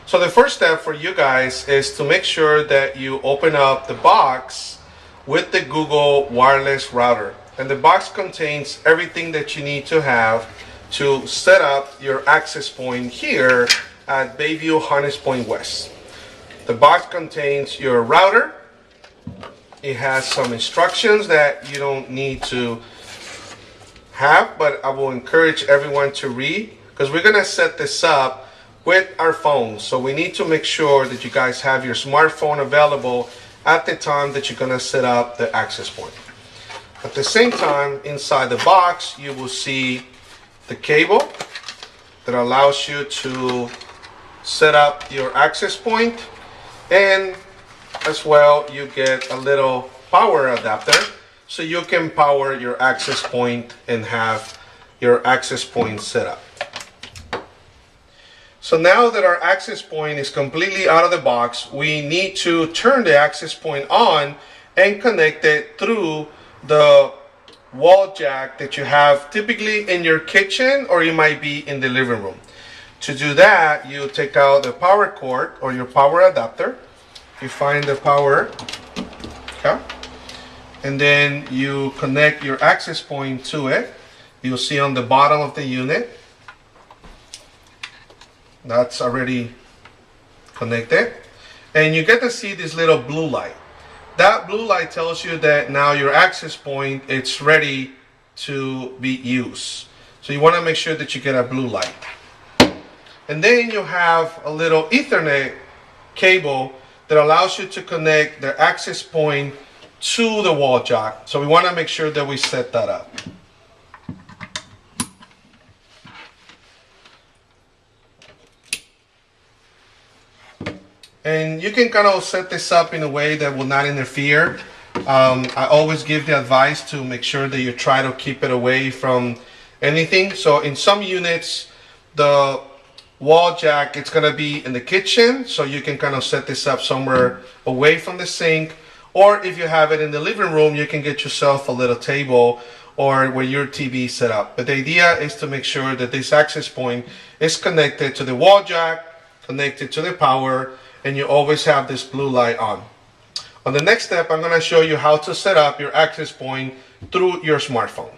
So the first step for you guys is to make sure that you open up the box with the Google wireless router. And the box contains everything that you need to have to set up your access point here at Bayview Harness Point West. The box contains your router. It has some instructions that you don't need to have, but I will encourage everyone to read because we're going to set this up with our phones. So we need to make sure that you guys have your smartphone available at the time that you're going to set up the access point. At the same time, inside the box, you will see the cable that allows you to set up your access point, and as well you get a little power adapter so you can power your access point and have your access point set up. So now that our access point is completely out of the box, we need to turn the access point on and connect it through the wall jack that you have typically in your kitchen, or you might be in the living room. To do that, you take out the power cord or your power adapter. You find the power, okay, and then you connect your access point to it. You'll see on the bottom of the unit that's already connected, and you get to see this little blue light. That blue light tells you that now your access point it's ready to be used. So you want to make sure that you get a blue light. And then you have a little Ethernet cable that allows you to connect the access point to the wall jack. So we want to make sure that we set that up. And you can kind of set this up in a way that will not interfere. I always give the advice to make sure that you try to keep it away from anything. So in some units, the wall jack, it's going to be in the kitchen, so you can kind of set this up somewhere away from the sink. Or if you have it in the living room, you can get yourself a little table or where your TV is set up. But the idea is to make sure that this access point is connected to the wall jack, connected to the power, and you always have this blue light on. On the next step, I'm going to show you how to set up your access point through your smartphone.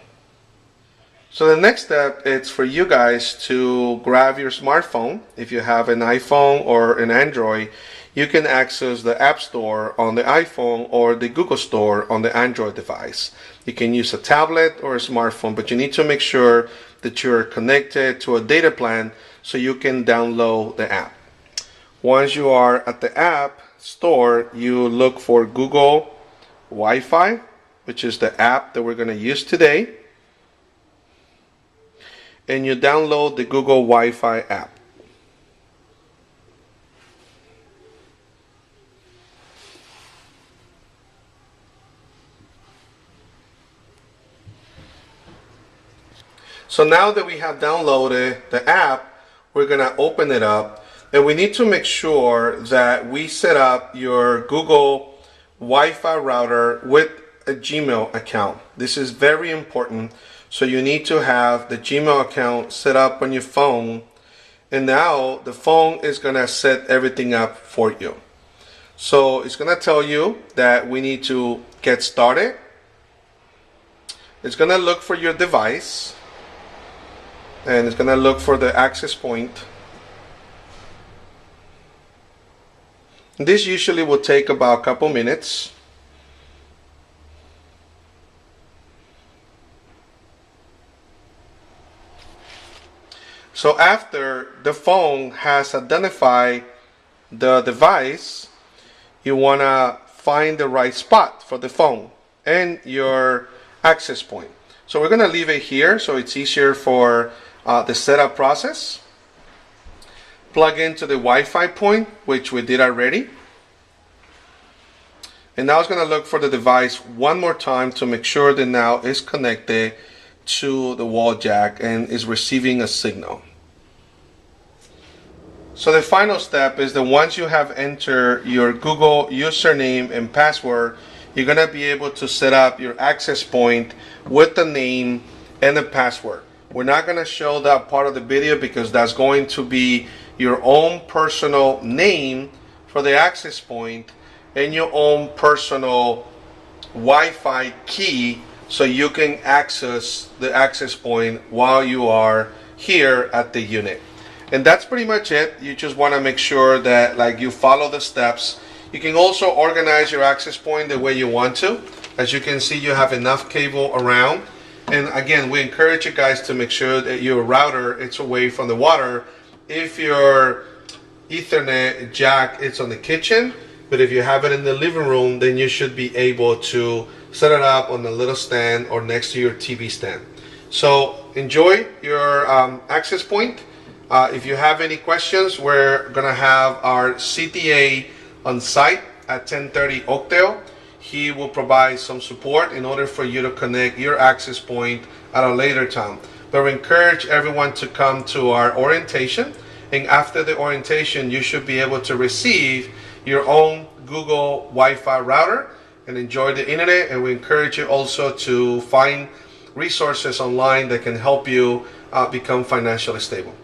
So the next step is for you guys to grab your smartphone. If you have an iPhone or an Android, you can access the App Store on the iPhone or the Google Store on the Android device. You can use a tablet or a smartphone, but you need to make sure that you're connected to a data plan so you can download the app. Once you are at the App Store, you look for Google Wi-Fi, which is the app that we're going to use today. And you download the Google Wi-Fi app. So now that we have downloaded the app, we're going to open it up. And we need to make sure that we set up your Google Wi-Fi router with a Gmail account. This is very important. So you need to have the Gmail account set up on your phone. And now the phone is going to set everything up for you. So it's going to tell you that we need to get started. It's going to look for your device. And it's going to look for the access point. This usually will take about a couple minutes. So after the phone has identified the device, you want to find the right spot for the phone and your access point. So we're going to leave it here so it's easier for the setup process. Plug into the Wi-Fi point, which we did already. And now it's going to look for the device one more time to make sure that now it's connected to the wall jack and is receiving a signal. So the final step is that once you have entered your Google username and password, you're going to be able to set up your access point with the name and the password. We're not going to show that part of the video because that's going to be your own personal name for the access point and your own personal Wi-Fi key so you can access the access point while you are here at the unit. And that's pretty much it. You just want to make sure that like you follow the steps. You can also organize your access point the way you want to. As you can see, you have enough cable around. And again, we encourage you guys to make sure that your router is away from the water. If your Ethernet jack is on the kitchen, but if you have it in the living room, then you should be able to set it up on a little stand or next to your TV stand. So enjoy your access point. If you have any questions, we're gonna have our CTA on site at 1030 Oakdale. He will provide some support in order for you to connect your access point at a later time. But we encourage everyone to come to our orientation, and after the orientation you should be able to receive your own Google Wi-Fi router and enjoy the internet. And we encourage you also to find resources online that can help you become financially stable.